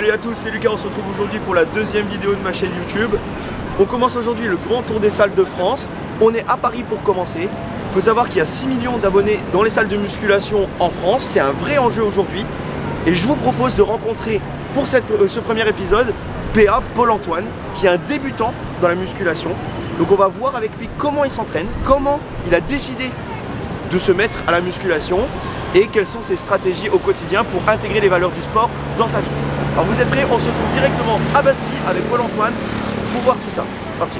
Salut à tous, c'est Lucas, on se retrouve aujourd'hui pour la deuxième vidéo de ma chaîne YouTube. On commence aujourd'hui le grand tour des salles de France. On est à Paris pour commencer. Il faut savoir qu'il y a 6 millions d'abonnés dans les salles de musculation en France. C'est un vrai enjeu aujourd'hui. Et je vous propose de rencontrer pour ce premier épisode PA, Paul-Antoine, qui est un débutant dans la musculation. Donc on va voir avec lui comment il s'entraîne, comment il a décidé de se mettre à la musculation et quelles sont ses stratégies au quotidien pour intégrer les valeurs du sport dans sa vie. Alors vous êtes prêts? On se retrouve directement à Bastille avec Paul-Antoine pour voir tout ça. C'est parti.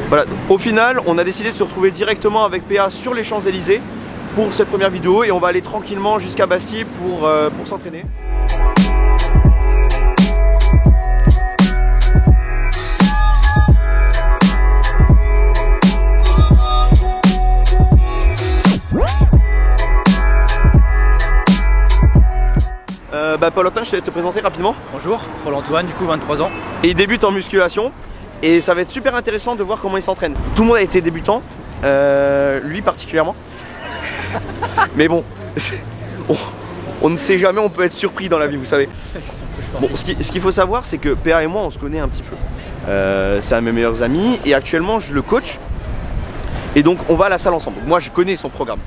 Voilà, au final, on a décidé de se retrouver directement avec PA sur les Champs-Élysées pour cette première vidéo et on va aller tranquillement jusqu'à Bastille pour s'entraîner. Paul-Antoine, je te laisse te présenter rapidement. Bonjour, Paul-Antoine, du coup 23 ans. Et il débute en musculation et ça va être super intéressant de voir comment il s'entraîne. Tout le monde a été débutant, lui particulièrement. Mais bon, on ne sait jamais, on peut être surpris dans la vie, vous savez. Bon, ce qu'il faut savoir, c'est que PA et moi, on se connaît un petit peu. C'est un de mes meilleurs amis et actuellement, je le coach. Et donc, on va à la salle ensemble. Moi, je connais son programme.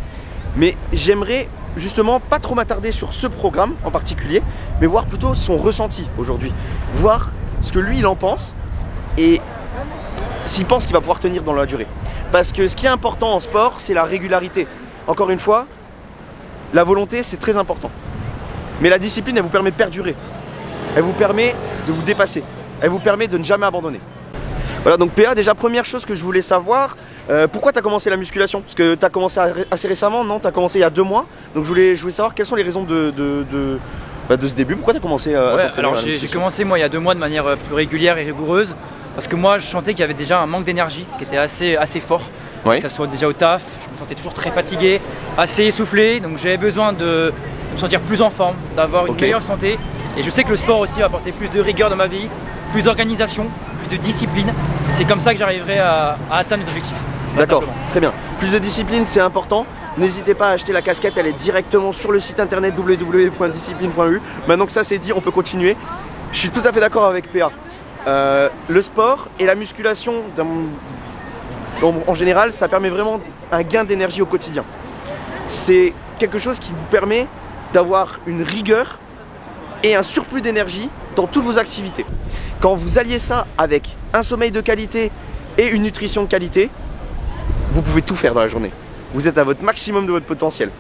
Mais j'aimerais justement pas trop m'attarder sur ce programme en particulier, mais voir plutôt son ressenti aujourd'hui. Voir ce que lui, il en pense et s'il pense qu'il va pouvoir tenir dans la durée. Parce que ce qui est important en sport, c'est la régularité. Encore une fois, la volonté, c'est très important. Mais la discipline, elle vous permet de perdurer. Elle vous permet de vous dépasser. Elle vous permet de ne jamais abandonner. Voilà, donc PA, déjà première chose que je voulais savoir, pourquoi tu as commencé la musculation? Parce que tu as commencé assez récemment, non? Tu as commencé il y a 2 mois. Donc je voulais savoir quelles sont les raisons de ce début. Pourquoi tu as commencé à t'entraîner? Alors j'ai commencé moi il y a 2 mois de manière plus régulière et rigoureuse. Parce que moi je sentais qu'il y avait déjà un manque d'énergie qui était assez fort. Ouais. Que ce soit déjà au taf, je me sentais toujours très fatigué, assez essoufflé. Donc j'avais besoin de me sentir plus en forme, d'avoir une meilleure santé. Et je sais que le sport aussi va apporter plus de rigueur dans ma vie, plus d'organisation, plus de discipline. Et c'est comme ça que j'arriverai à atteindre mes objectifs. D'accord, très bien. Plus de discipline, c'est important. N'hésitez pas à acheter la casquette, elle est directement sur le site internet www.discipline.eu. Maintenant que ça c'est dit, on peut continuer. Je suis tout à fait d'accord avec PA. Le sport et la musculation, en général, ça permet vraiment un gain d'énergie au quotidien. C'est quelque chose qui vous permet d'avoir une rigueur et un surplus d'énergie dans toutes vos activités. Quand vous alliez ça avec un sommeil de qualité et une nutrition de qualité, vous pouvez tout faire dans la journée. Vous êtes à votre maximum de votre potentiel.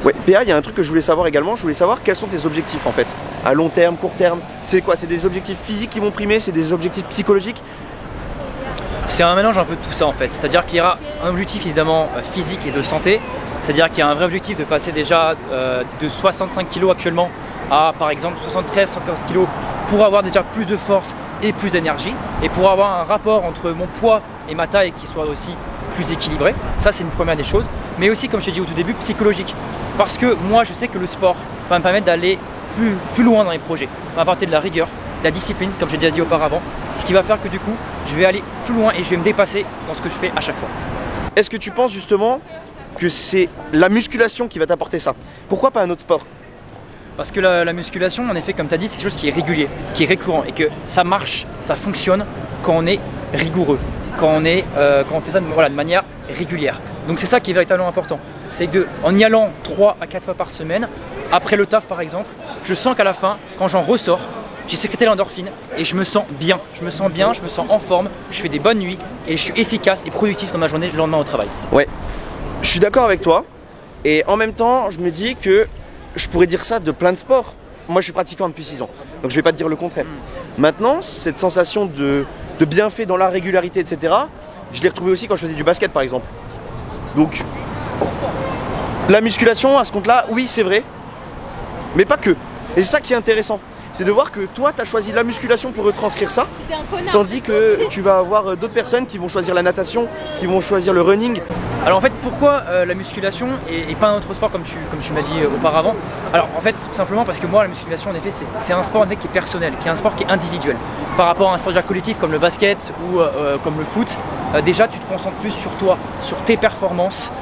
Ouais, PA, il y a un truc que je voulais savoir également, je voulais savoir quels sont tes objectifs en fait. À long terme, court terme, c'est quoi? C'est des objectifs physiques qui vont primer, c'est des objectifs psychologiques? C'est un mélange un peu de tout ça en fait. C'est-à-dire qu'il y aura un objectif évidemment physique et de santé. C'est-à-dire qu'il y a un vrai objectif de passer déjà de 65 kg actuellement à par exemple 73-75 kg pour avoir déjà plus de force et plus d'énergie et pour avoir un rapport entre mon poids et ma taille qui soit aussi plus équilibré. Ça c'est une première des choses. Mais aussi comme je t'ai dit au tout début, psychologique. Parce que moi je sais que le sport va me permettre d'aller plus loin dans les projets. Va apporter de la rigueur, de la discipline comme j'ai déjà dit auparavant. Ce qui va faire que du coup je vais aller plus loin et je vais me dépasser dans ce que je fais à chaque fois. Est-ce que tu penses justement que c'est la musculation qui va t'apporter ça? Pourquoi pas un autre sport? Parce que la musculation, en effet, comme tu as dit, c'est quelque chose qui est régulier, qui est récurrent et que ça marche, ça fonctionne quand on est rigoureux, quand on fait ça de manière régulière. Donc c'est ça qui est véritablement important. C'est en y allant 3 à 4 fois par semaine, après le taf par exemple, je sens qu'à la fin, quand j'en ressors, j'ai sécrété l'endorphine et je me sens bien. Je me sens bien, je me sens en forme, je fais des bonnes nuits et je suis efficace et productif dans ma journée le lendemain au travail. Ouais, je suis d'accord avec toi et en même temps, je me dis que je pourrais dire ça de plein de sports. Moi, je suis pratiquant depuis 6 ans, donc je vais pas te dire le contraire. Maintenant, cette sensation de bienfait dans la régularité, etc., je l'ai retrouvé aussi quand je faisais du basket, par exemple. Donc, la musculation, à ce compte-là, oui, c'est vrai, mais pas que. Et c'est ça qui est intéressant. C'est de voir que toi, tu as choisi la musculation pour retranscrire ça, tandis que tu vas avoir d'autres personnes qui vont choisir la natation, qui vont choisir le running. Alors en fait, pourquoi la musculation et pas un autre sport comme tu m'as dit auparavant? Alors en fait, simplement parce que moi, la musculation, en effet, c'est un sport en fait, qui est personnel, qui est un sport qui est individuel. Par rapport à un sport déjà collectif comme le basket ou comme le foot, déjà tu te concentres plus sur toi, sur tes performances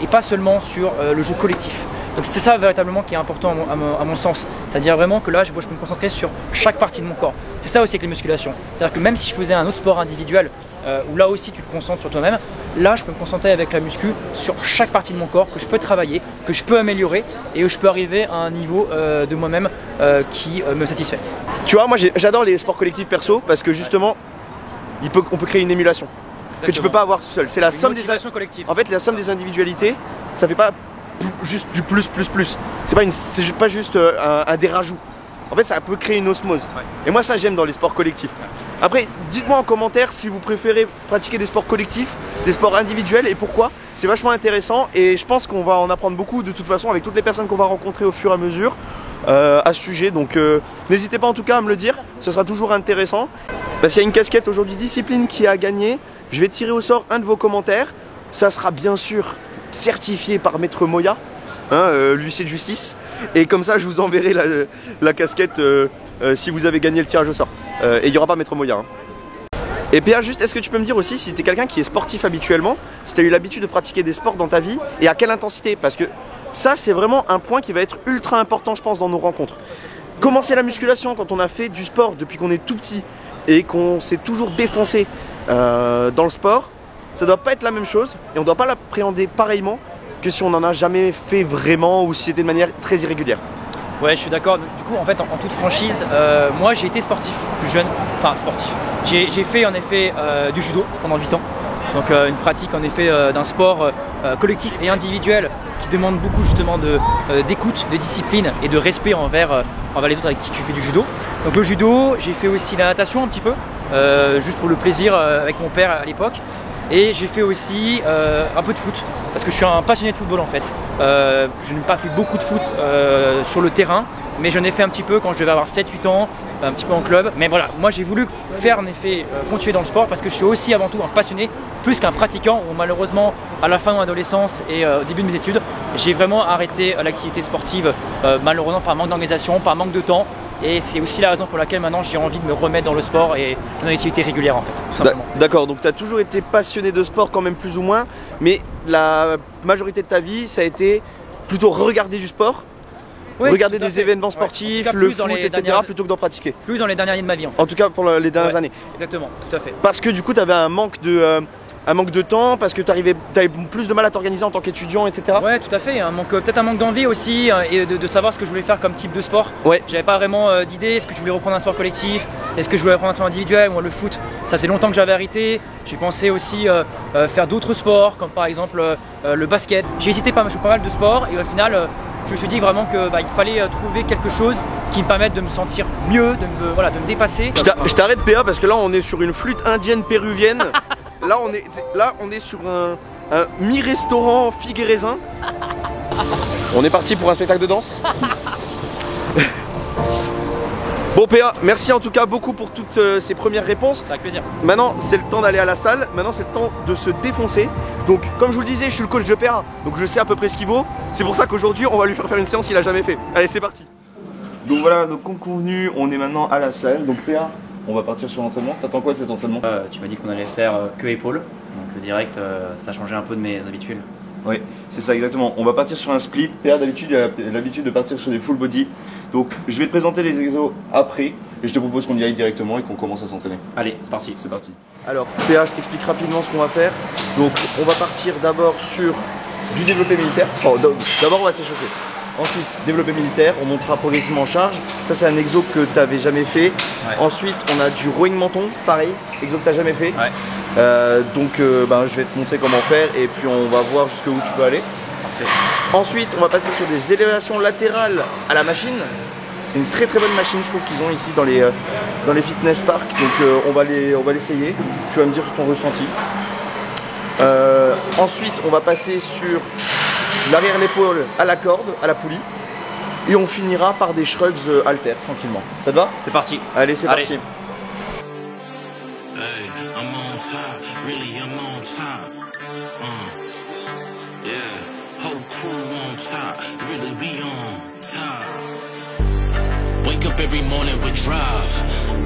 et pas seulement sur le jeu collectif. Donc c'est ça véritablement qui est important à mon sens. C'est-à-dire vraiment que là, je peux me concentrer sur chaque partie de mon corps. C'est ça aussi avec les musculations. C'est-à-dire que même si je faisais un autre sport individuel, où là aussi tu te concentres sur toi-même, là je peux me concentrer avec la muscu sur chaque partie de mon corps que je peux travailler, que je peux améliorer et où je peux arriver à un niveau de moi-même qui me satisfait. Tu vois, moi j'adore les sports collectifs perso parce que justement, on peut créer une émulation. Exactement. Que tu peux pas avoir tout seul. C'est la somme des collective. En fait, la somme des individualités, ça fait pas juste du plus. C'est pas juste un des rajouts. En fait, ça peut créer une osmose. Ouais. Et moi, ça j'aime dans les sports collectifs. Ouais. Après, dites-moi en commentaire si vous préférez pratiquer des sports collectifs, des sports individuels et pourquoi. C'est vachement intéressant et je pense qu'on va en apprendre beaucoup de toute façon avec toutes les personnes qu'on va rencontrer au fur et à mesure à ce sujet. Donc n'hésitez pas en tout cas à me le dire, ce sera toujours intéressant. Parce qu'il y a une casquette aujourd'hui discipline qui a gagné. Je vais tirer au sort un de vos commentaires. Ça sera bien sûr certifié par Maître Moya, l'huissier de justice. Et comme ça, je vous enverrai la casquette si vous avez gagné le tirage au sort. Et il n'y aura pas Maître Moya. Et Péa, juste, est-ce que tu peux me dire aussi si tu es quelqu'un qui est sportif habituellement, si tu as eu l'habitude de pratiquer des sports dans ta vie et à quelle intensité? Parce que ça, c'est vraiment un point qui va être ultra important, je pense, dans nos rencontres. Commencer la musculation quand on a fait du sport depuis qu'on est tout petit et qu'on s'est toujours défoncé dans le sport, ça doit pas être la même chose et on doit pas l'appréhender pareillement que si on n'en a jamais fait vraiment ou si c'était de manière très irrégulière. Ouais, je suis d'accord. Du coup, en fait, en toute franchise, moi j'ai été sportif plus jeune, enfin sportif. J'ai fait en effet du judo pendant 8 ans. Donc une pratique en effet d'un sport collectif et individuel qui demande beaucoup justement d'écoute, de discipline et de respect envers les autres avec qui tu fais du judo. Donc le judo, j'ai fait aussi la natation un petit peu, juste pour le plaisir avec mon père à l'époque. Et j'ai fait aussi un peu de foot, parce que je suis un passionné de football en fait. Je n'ai pas fait beaucoup de foot sur le terrain, mais j'en ai fait un petit peu quand je devais avoir 7-8 ans, un petit peu en club. Mais voilà, moi j'ai voulu faire en effet continuer dans le sport parce que je suis aussi avant tout un passionné, plus qu'un pratiquant, où malheureusement à la fin de mon adolescence et au début de mes études, j'ai vraiment arrêté l'activité sportive, malheureusement par manque d'organisation, par manque de temps. Et c'est aussi la raison pour laquelle maintenant j'ai envie de me remettre dans le sport et dans une activité régulière en fait, tout simplement. D'accord, donc tu as toujours été passionné de sport quand même plus ou moins, mais la majorité de ta vie ça a été plutôt regarder du sport, oui, regarder des événements sportifs, le foot, etc. plutôt que d'en pratiquer. Plus dans les dernières années de ma vie en fait. En tout cas pour les dernières années. Exactement, tout à fait. Parce que du coup tu avais un manque de temps, parce que tu avais plus de mal à t'organiser en tant qu'étudiant, etc. Ouais, tout à fait, peut-être un manque d'envie aussi et de savoir ce que je voulais faire comme type de sport. Ouais. J'avais pas vraiment d'idée, est-ce que je voulais reprendre un sport collectif, est-ce que je voulais reprendre un sport individuel, ou le foot. Ça faisait longtemps que j'avais arrêté, j'ai pensé aussi faire d'autres sports, comme par exemple le basket. J'ai hésité sur pas mal de sports et au final, je me suis dit vraiment qu'il fallait trouver quelque chose qui me permette de me sentir mieux, de me dépasser. Je t'arrête Péa parce que là on est sur une flûte indienne péruvienne. Là on est sur un mi-restaurant figue et raisin. On est parti pour un spectacle de danse. Bon Péa, merci en tout cas beaucoup pour toutes ces premières réponses. C'est avec plaisir. Maintenant c'est le temps d'aller à la salle, maintenant c'est le temps de se défoncer. Donc comme je vous le disais, je suis le coach de Péa, donc je sais à peu près ce qu'il vaut. C'est pour ça qu'aujourd'hui on va lui faire une séance qu'il a jamais fait. Allez c'est parti. Donc voilà, donc comme convenu, on est maintenant à la salle. Donc Péa, on va partir sur l'entraînement. T'attends quoi de cet entraînement? Tu m'as dit qu'on allait faire que épaules, donc direct ça changeait un peu de mes habitudes. Oui, c'est ça exactement. On va partir sur un split. Péa d'habitude il a l'habitude de partir sur des full body. Donc je vais te présenter les exos après et je te propose qu'on y aille directement et qu'on commence à s'entraîner. Allez, c'est parti. C'est parti. Alors Péa, je t'explique rapidement ce qu'on va faire. Donc on va partir d'abord sur du développé militaire. Oh, d'abord on va s'échauffer. Ensuite, développé militaire, on montera progressivement en charge. Ça, c'est un exo que tu n'avais jamais fait. Ouais. Ensuite, on a du rowing menton, pareil, exo que tu n'as jamais fait. Ouais. Je vais te montrer comment faire et puis on va voir jusqu'où tu peux aller. Parfait. Ensuite, on va passer sur des élévations latérales à la machine. C'est une très très bonne machine, je trouve qu'ils ont ici dans les fitness parks. Donc, on va l'essayer. Tu vas me dire ton ressenti. Ensuite, on va passer sur l'arrière l'épaule à la corde, à la poulie. Et on finira par des shrugs haltères tranquillement. Ça te va? C'est parti. Allez, c'est parti. Wake up every morning with drive.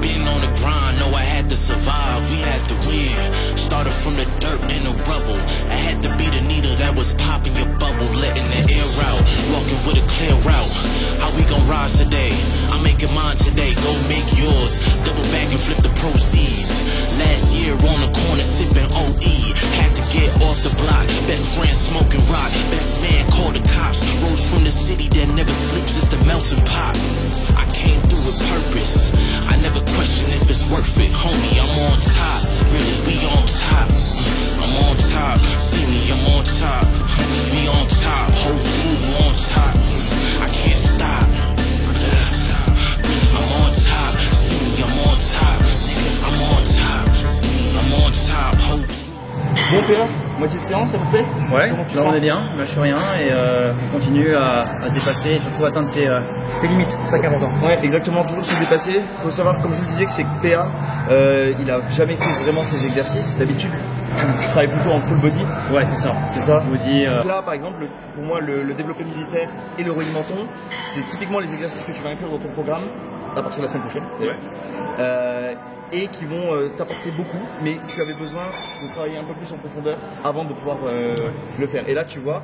Been on the grind, know I had to survive. We had to win. Started from the dirt and the rubble. I had to be the needle that that was popping your bubble, letting the air out, walking with a clear route. How we gon' rise today? I'm making mine today, go make yours. Double back and flip the proceeds. Last year on the corner sipping OE, had to get off the block. Best friend smoking rock, best man called the cops. Rose from the city that never sleeps, it's the melting pot. I came through with purpose, I never question if it's worth it. Homie, I'm on top, really, we on top. I'm on top, see me, I'm on top. We on top, whole crew on top. I can't stop. I'm on top, see me, I'm on top. I'm on top, I'm on top, whole crew. Bon PA, moitié de séance à peu près? Ouais, là on est bien, on lâche rien et on continue à se dépasser et surtout atteindre ses limites, c'est ça qui est important. Ouais, exactement, toujours se dépasser. Faut savoir, comme je vous le disais, que c'est que PA, il a jamais fait vraiment ses exercices. D'habitude, tu travailles plutôt en full body. Ouais, c'est ça. C'est ça. Body. Là, par exemple, pour moi, le développé militaire et le relevé menton, c'est typiquement les exercices que tu vas inclure dans ton programme à partir de la semaine prochaine. Ouais. Et qui vont t'apporter beaucoup, mais tu avais besoin de travailler un peu plus en profondeur avant de pouvoir le faire. Et là, tu vois,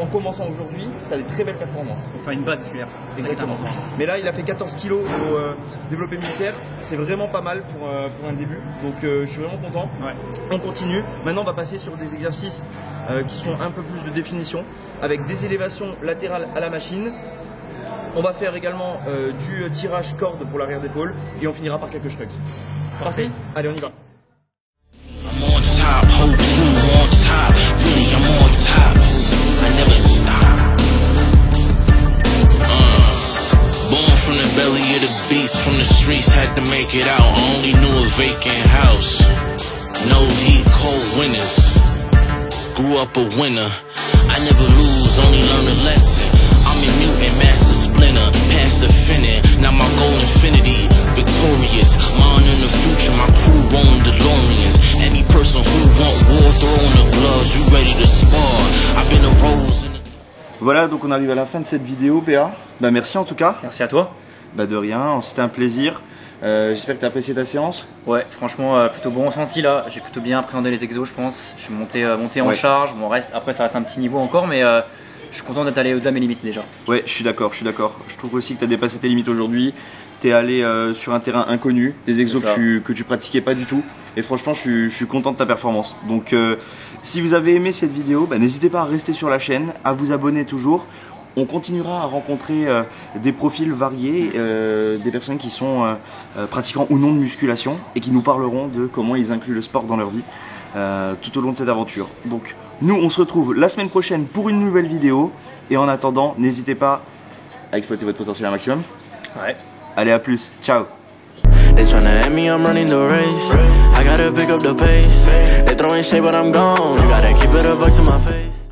en commençant aujourd'hui, tu as des très belles performances. On fait une base musculaire. Exactement. Mais là, il a fait 14 kilos au développé militaire. C'est vraiment pas mal pour un début. Donc, je suis vraiment content. Ouais. On continue. Maintenant, on va passer sur des exercices qui sont un peu plus de définition, avec des élévations latérales à la machine. On va faire également du tirage corde pour l'arrière d'épaule et on finira par quelques shrugs. C'est parti? Allez, on y va. I'm on top, whole crew on top. Really, I'm on top. I never stop. Born from the belly of the beast, from the streets, had to make it out. I only knew a vacant house. No heat, cold winters. Grew up a winner. I never lose, only learn a lesson. I'm a mutant, master splinter, past the finish. Now my goal infinity, victorious. Mine in the future, my crew on DeLoreans. Any person who want war, throw on the gloves, you ready to spar. I've been a rose in the... Voilà, donc on arrive à la fin de cette vidéo, PA. Bah merci en tout cas. Merci à toi. Bah de rien, c'était un plaisir. J'espère que tu as apprécié ta séance. Ouais, franchement, plutôt bon ressenti là. J'ai plutôt bien appréhendé les exos, je pense. Je suis monté en charge. Bon, après, ça reste un petit niveau encore, mais je suis content d'être allé au-delà de mes limites déjà. Ouais, je suis d'accord. Je trouve aussi que tu as dépassé tes limites aujourd'hui. Tu es allé sur un terrain inconnu, des exos que tu pratiquais pas du tout. Et franchement, je suis content de ta performance. Donc, si vous avez aimé cette vidéo, bah, n'hésitez pas à rester sur la chaîne, à vous abonner toujours. On continuera à rencontrer des profils variés, des personnes qui sont pratiquants ou non de musculation et qui nous parleront de comment ils incluent le sport dans leur vie tout au long de cette aventure. Donc nous on se retrouve la semaine prochaine pour une nouvelle vidéo et en attendant n'hésitez pas à exploiter votre potentiel un maximum. Ouais. Allez, à plus, ciao. They tryna at me, I'm running the race. I gotta pick up the pace. They throwing shade, but I'm gone. You gotta keep it a buck to my face.